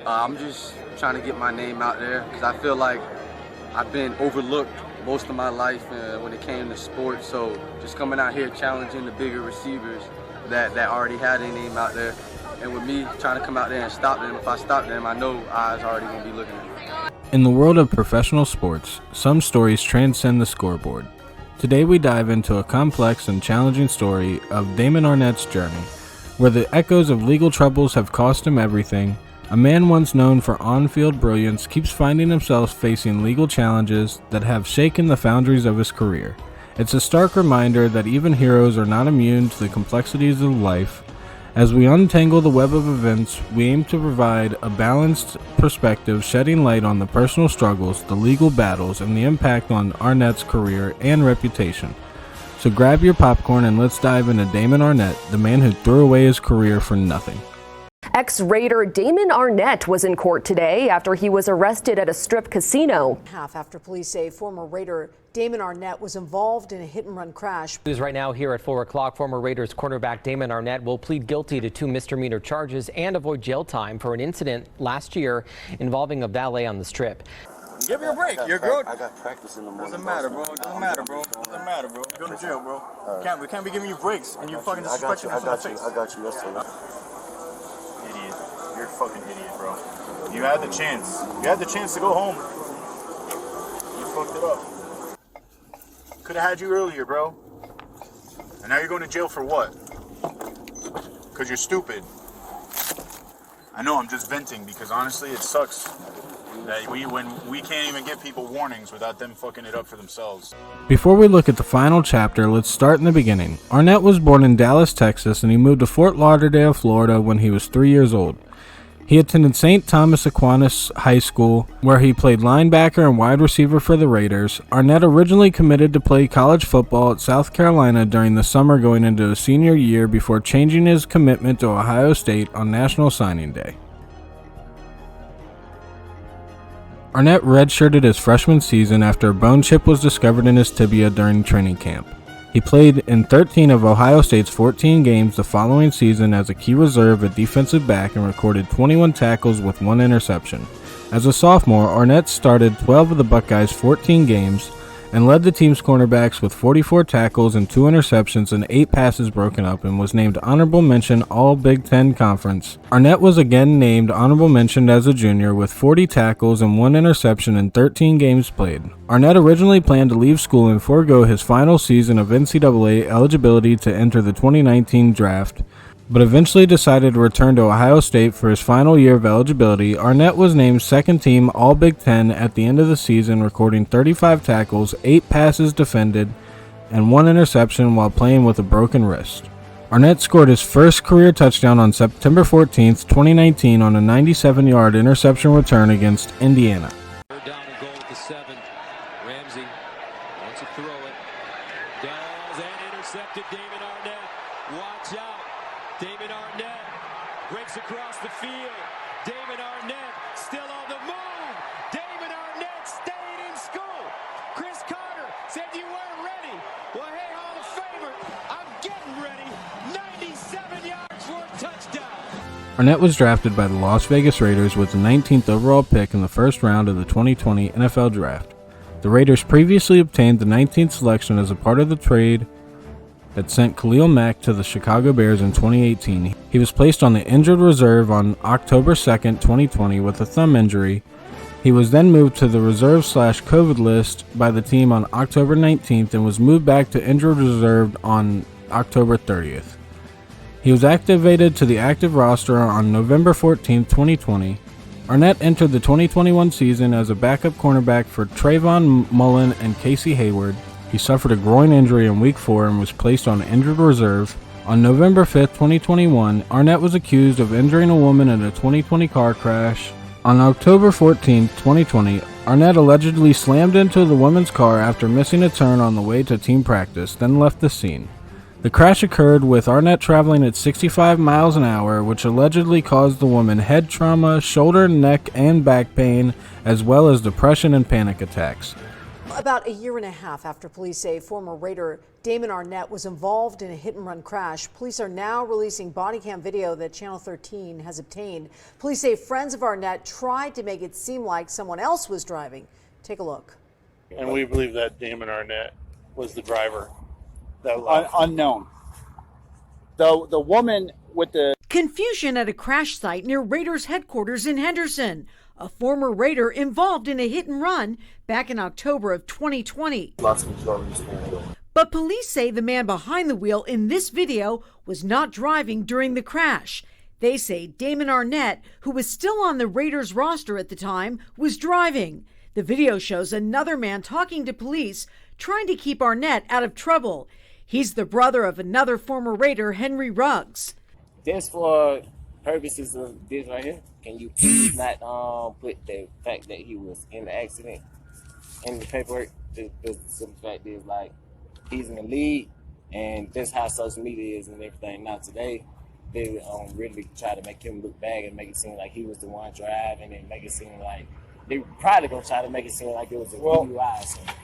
I'm just trying to get my name out there because I feel like I've been overlooked most of my life when it came to sports. So just coming out here challenging the bigger receivers that already had their name out there. And with me trying to come out there and stop them, if I stop them, I know eyes already going to be looking at me. In the world of professional sports, some stories transcend the scoreboard. Today we dive into a complex and challenging story of Damon Arnette's journey, where the echoes of legal troubles have cost him everything. A man once known for on-field brilliance keeps finding himself facing legal challenges that have shaken the boundaries of his career. It's a stark reminder that even heroes are not immune to the complexities of life. As we untangle the web of events, we aim to provide a balanced perspective, shedding light on the personal struggles, the legal battles, and the impact on Arnette's career and reputation. So grab your popcorn and let's dive into Damon Arnette, the man who threw away his career for nothing. Ex-Raider Damon Arnette was in court today after he was arrested at a strip casino. Half after police say former Raider Damon Arnette was involved in a hit-and-run crash. News right now here at 4 o'clock. Former Raiders cornerback Damon Arnette will plead guilty to 2 misdemeanor charges and avoid jail time for an incident last year involving a valet on the strip. Give me a break. You're good. I got practice in the morning. Doesn't matter, bro. Doesn't matter, bro. Doesn't matter, bro. You go to jail, bro. We can't be giving you breaks and you fucking disrespecting us in the face. I got you. That's all. Idiot. You're a fucking idiot, bro. You had the chance. You had the chance to go home. You fucked it up. Could have had you earlier, bro. And now you're going to jail for what? Because you're stupid. I know, I'm just venting because honestly it sucks that when we can't even give people warnings without them fucking it up for themselves. Before we look at the final chapter, let's start in the beginning. Arnette was born in Dallas, Texas, and he moved to Fort Lauderdale, Florida when he was 3 years old. He attended St. Thomas Aquinas High School, where he played linebacker and wide receiver for the Raiders. Arnette originally committed to play college football at South Carolina during the summer going into his senior year before changing his commitment to Ohio State on National Signing Day. Arnette redshirted his freshman season after a bone chip was discovered in his tibia during training camp. He played in 13 of Ohio State's 14 games the following season as a key reserve at defensive back and recorded 21 tackles with 1 interception. As a sophomore, Arnette started 12 of the Buckeyes' 14 games and led the team's cornerbacks with 44 tackles and 2 interceptions and 8 passes broken up and was named Honorable Mention All Big Ten Conference. Arnette was again named Honorable Mention as a junior with 40 tackles and 1 interception in 13 games played. Arnette originally planned to leave school and forego his final season of NCAA eligibility to enter the 2019 draft, but eventually decided to return to Ohio State for his final year of eligibility. Arnette was named second team All Big Ten at the end of the season, recording 35 tackles, 8 passes defended, and 1 interception while playing with a broken wrist. Arnette scored his first career touchdown on September 14, 2019 on a 97-yard interception return against Indiana. Third down and goal at the 7. Ramsey wants to throw it. Does and intercepted Damon Arnette. Watch out. Damon Arnette breaks across the field. Damon Arnette still on the move. Damon Arnette stayed in school. Chris Carter said you weren't ready. Well, hey, Hall of Famer, I'm getting ready. 97 yards for a touchdown. Arnette was drafted by the Las Vegas Raiders with the 19th overall pick in the first round of the 2020 NFL Draft. The Raiders previously obtained the 19th selection as a part of the trade that sent Khalil Mack to the Chicago Bears in 2018. He was placed on the injured reserve on October 2, 2020 with a thumb injury. He was then moved to the reserve/COVID list by the team on October 19th and was moved back to injured reserve on October 30th. He was activated to the active roster on November 14, 2020. Arnette entered the 2021 season as a backup cornerback for Trayvon Mullen and Casey Hayward. He suffered a groin injury in Week 4 and was placed on injured reserve. On November 5, 2021, Arnette was accused of injuring a woman in a 2020 car crash. On October 14, 2020, Arnette allegedly slammed into the woman's car after missing a turn on the way to team practice, then left the scene. The crash occurred with Arnette traveling at 65 miles an hour, which allegedly caused the woman head trauma, shoulder, neck, and back pain, as well as depression and panic attacks. About a year and a half after police say former Raider Damon Arnette was involved in a hit-and-run crash, police are now releasing body cam video that Channel 13 has obtained. Police say friends of Arnette tried to make it seem like someone else was driving. Take a look. And we believe that Damon Arnette was the driver that left. Unknown. The woman with the confusion at a crash site near Raiders headquarters in Henderson. A former Raider involved in a hit and run back in October of 2020. But police say the man behind the wheel in this video was not driving during the crash. They say Damon Arnette, who was still on the Raiders roster at the time, was driving. The video shows another man talking to police, trying to keep Arnette out of trouble. He's the brother of another former Raider, Henry Ruggs. Just for purposes of this right here, can you please not put the fact that he was in the accident in the paperwork? The simple fact is, like, he's in the lead, and that's how social media is and everything. Now today, they really try to make him look bad and make it seem like he was the one driving, and make it seem like they probably gonna try to make it seem like it was a DUI or something.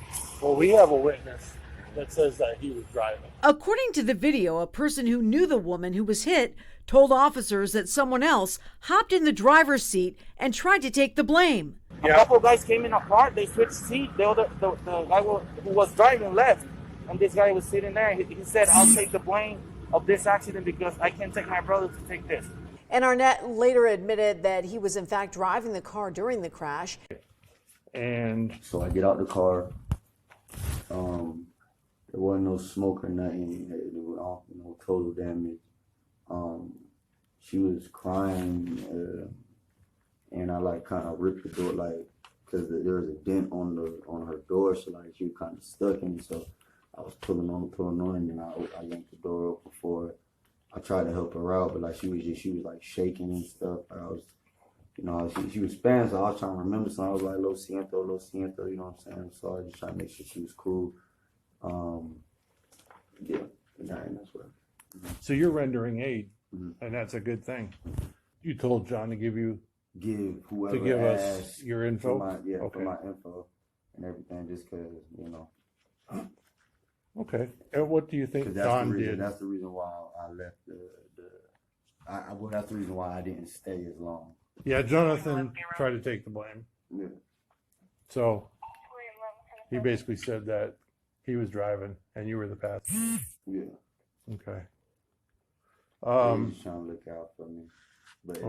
Well, we have a witness that says that he was driving. According to the video, a person who knew the woman who was hit told officers that someone else hopped in the driver's seat and tried to take the blame. A couple of guys came in a car, they switched seat, the guy who was driving left, and this guy was sitting there. He said, I'll take the blame of this accident because I can't take my brother to take this. And Arnette later admitted that he was in fact driving the car during the crash. And so I get out the car. There wasn't no smoke or nothing. It was no total damage. She was crying, and I like kind of ripped the door, like, because there was a dent on her door, so like she was kind of stuck in it. So I was pulling on, and then I yanked the door open for her. I tried to help her out, but like she was like shaking and stuff. I was, she was Spanish, so I was trying to remember something. I was like, lo siento, you know what I'm saying? So I was just trying to make sure she was cool. Yeah, and that's what. So you're rendering aid, and that's a good thing. You told John to give whoever us your info. For my info and everything, just because Okay. And what do you think John did? That's the reason why I left that's the reason why I didn't stay as long. Yeah, Jonathan tried to take the blame. Yeah. So he basically said that he was driving and you were the passenger. Yeah. Okay. He's trying to look out for me. But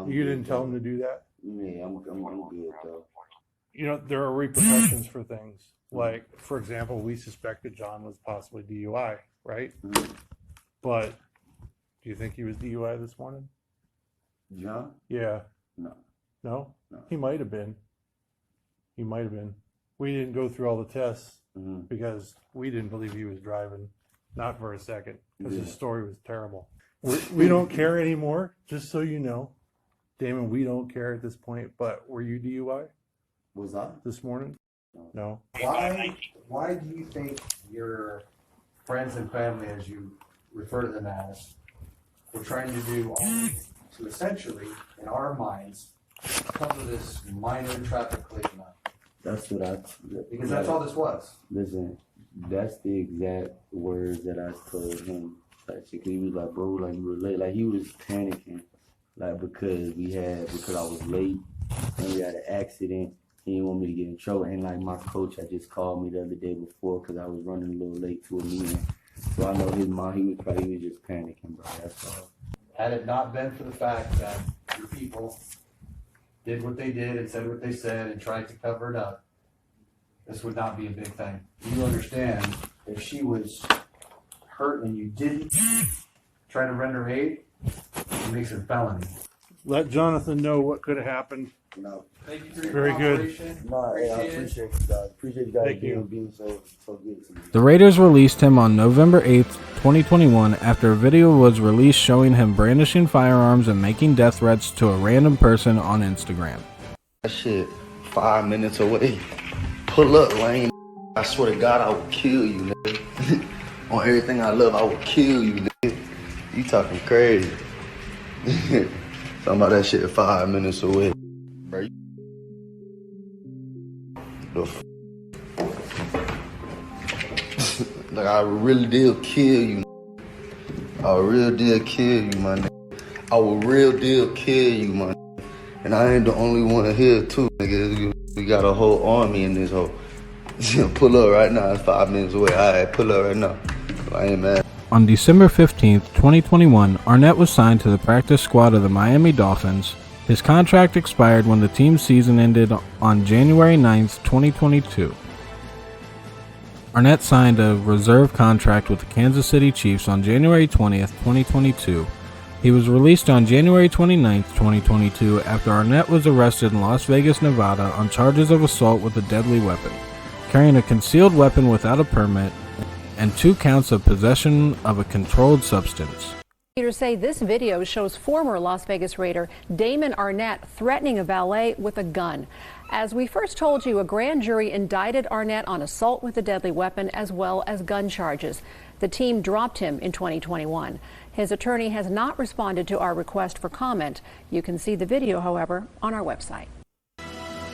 you didn't tell him to do that? Yeah, I'm good though. There are repercussions for things. Like, for example, we suspected John was possibly DUI, right? But do you think he was DUI this morning? John? Yeah. No. No? He might have been. We didn't go through all the tests because we didn't believe he was driving, not for a second, because his story was terrible. We don't care anymore, just so you know. Damon, we don't care at this point, but were you DUI? Was I? This morning? No. Why do you think your friends and family, as you refer to them as, were trying to do all to essentially, in our minds, come to this minor traffic collision? That's what because that's all this was. Listen, that's the exact words that I told him. Basically, he was like, bro, like you were late. Like he was panicking, like because I was late and we had an accident. He didn't want me to get in trouble. And like my coach had just called me the other day before because I was running a little late to a meeting. So I know his mom, he was just panicking, bro. That's all. Had it not been for the fact that your people did what they did and said what they said and tried to cover it up, this would not be a big thing. You understand, if she was hurt and you didn't try to render aid, it makes it a felony. Let Jonathan know what could have happened. No. Thank you for your Very good. cooperation. No, I appreciate you guys. Appreciate you guys being so good to me. The Raiders released him on November 8th, 2021 after a video was released showing him brandishing firearms and making death threats to a random person on Instagram. That shit 5 minutes away. Pull up, Lane. I swear to God, I will kill you, nigga. On everything I love, I will kill you, nigga. You talking crazy. Talking about that shit 5 minutes away. Bro, Like, I really did kill you. I real deal kill you, my nigga. I will real deal kill you, my nigga. And I ain't the only one here, too, nigga. We got a whole army in this hole. Pull up right now. It's 5 minutes away. All right, pull up right now. I ain't mad. On December 15th, 2021, Arnette was signed to the practice squad of the Miami Dolphins. His contract expired when the team's season ended on January 9th, 2022. Arnette signed a reserve contract with the Kansas City Chiefs on January 20th, 2022. He was released on January 29th, 2022 after Arnette was arrested in Las Vegas, Nevada on charges of assault with a deadly weapon, carrying a concealed weapon without a permit, and 2 counts of possession of a controlled substance. Prosecutors say this video shows former Las Vegas Raider Damon Arnette threatening a valet with a gun. As we first told you, a grand jury indicted Arnette on assault with a deadly weapon as well as gun charges. The team dropped him in 2021. His attorney has not responded to our request for comment. You can see the video, however, on our website.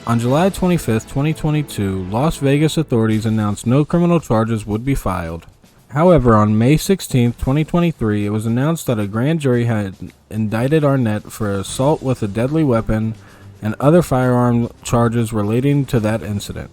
On July 25th, 2022, Las Vegas authorities announced no criminal charges would be filed. However, on May 16th, 2023, it was announced that a grand jury had indicted Arnette for assault with a deadly weapon and other firearm charges relating to that incident.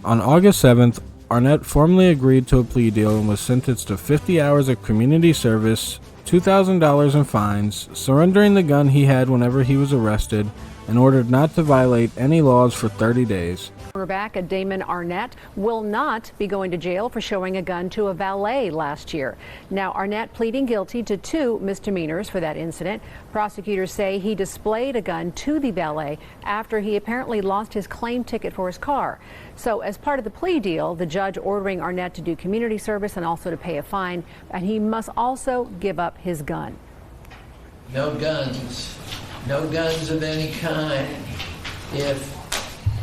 On August 7th, Arnette formally agreed to a plea deal and was sentenced to 50 hours of community service, $2,000 in fines, surrendering the gun he had whenever he was arrested, and ordered not to violate any laws for 30 days. Cornerback Damon Arnette will not be going to jail for showing a gun to a valet last year. Now, Arnette pleading guilty to 2 misdemeanors for that incident. Prosecutors say he displayed a gun to the valet after he apparently lost his claim ticket for his car. So as part of the plea deal, the judge ordering Arnette to do community service and also to pay a fine, and he must also give up his gun. No guns. No guns of any kind. If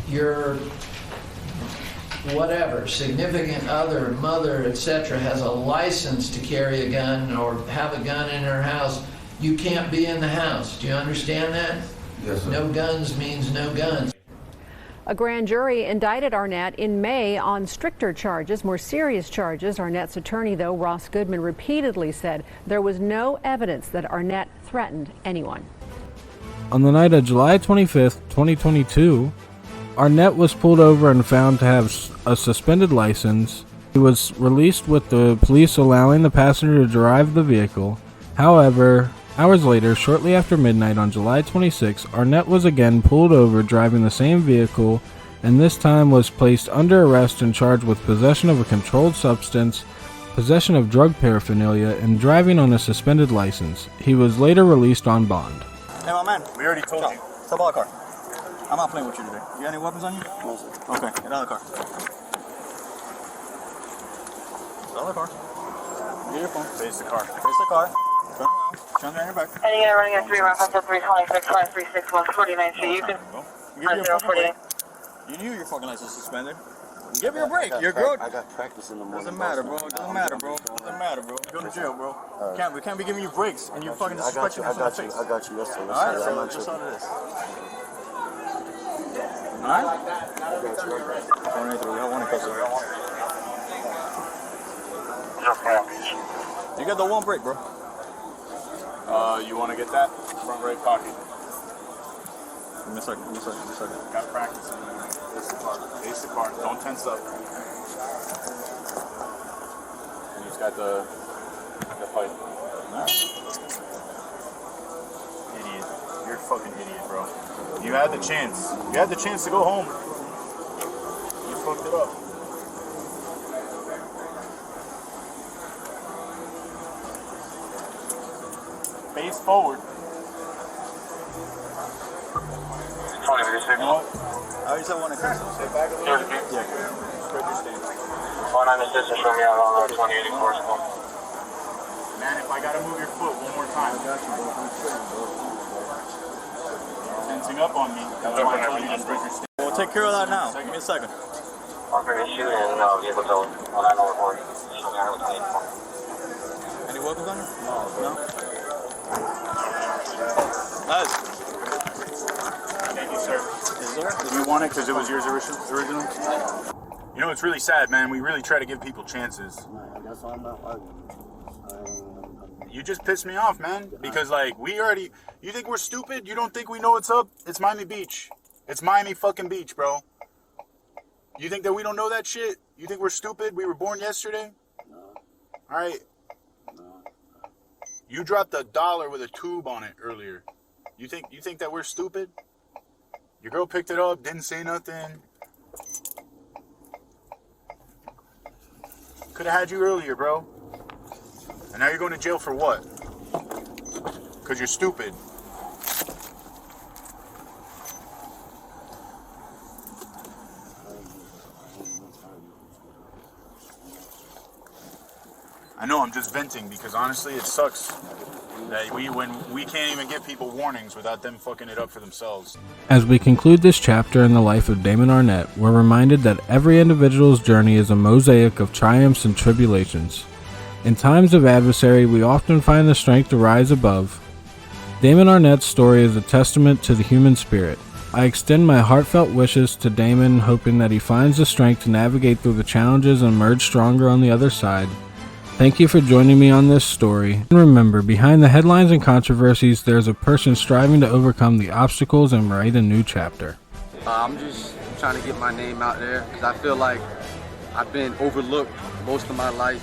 your whatever, significant other, mother, etc., has a license to carry a gun or have a gun in her house, you can't be in the house. Do you understand that? Yes, sir. No guns means no guns. A grand jury indicted Arnette in May on stricter charges, more serious charges. Arnette's attorney, though, Ross Goodman, repeatedly said there was no evidence that Arnette threatened anyone. On the night of July 25th, 2022, Arnette was pulled over and found to have a suspended license. He was released with the police allowing the passenger to drive the vehicle. However, hours later, shortly after midnight on July 26, Arnette was again pulled over driving the same vehicle, and this time was placed under arrest and charged with possession of a controlled substance, possession of drug paraphernalia, and driving on a suspended license. He was later released on bond. Hey, my man, we already told you. Step out of the car. I'm not playing with you today. You got any weapons on you? No, sir. Okay, get out of the car. Get out of the car. Get your phone. Face the car. Face the car. Turn around. Turn around your back. Heading in, running at 3 round, 326, 5361, 49, so you can. You knew your fucking license suspended. Give me a break. You're good. I got practice in the morning. Doesn't matter, bro. Doesn't matter, bro. Doesn't matter, bro. Go to jail, bro. We can't be giving you breaks and you fucking disrespecting us in the face. I got you. Yes, sir. Alright, so that's all it is. Alright? 183. We have one in custody. You got the one break, bro. You want to get that? Front right pocket. Give me a second. Got practice in there. Face the car. Don't tense up. And he's got the fight. Alright. Idiot. You're a fucking idiot, bro. You had the chance. You had the chance to go home. You fucked it up. Face forward. 20 signal. I already said one in custody. Stay back a little bit. Yeah. Spread your stance. 19 distance from me out on road 2084 school. Man, if I gotta move your foot one more time. I got you, bro. Tensing up on me. That's why I told you to spread your stance. We'll take care of that now. Give me a second. Offer issue and vehicle towed on 904. Any weapons on you? No? Guys. Thank you, sir. Is there? Did you want it because it was yours original? You know, it's really sad, man. We really try to give people chances. That's why I'm not arguing. You just pissed me off, man. Because, like, you think we're stupid? You don't think we know what's up? It's Miami Beach. It's Miami fucking Beach, bro. You think that we don't know that shit? You think we're stupid? We were born yesterday? No. Alright. No. You dropped $1 with a tube on it earlier. You think that we're stupid? Your girl picked it up, didn't say nothing. Could have had you earlier, bro. And now you're going to jail for what? Because you're stupid. I know, I'm just venting because honestly it sucks that when we can't even give people warnings without them fucking it up for themselves. As we conclude this chapter in the life of Damon Arnette, we're reminded that every individual's journey is a mosaic of triumphs and tribulations. In times of adversary, we often find the strength to rise above. Damon Arnette's story is a testament to the human spirit. I extend my heartfelt wishes to Damon, hoping that he finds the strength to navigate through the challenges and emerge stronger on the other side. Thank you for joining me on this story. And remember, behind the headlines and controversies, there's a person striving to overcome the obstacles and write a new chapter. I'm just trying to get my name out there because I feel like I've been overlooked most of my life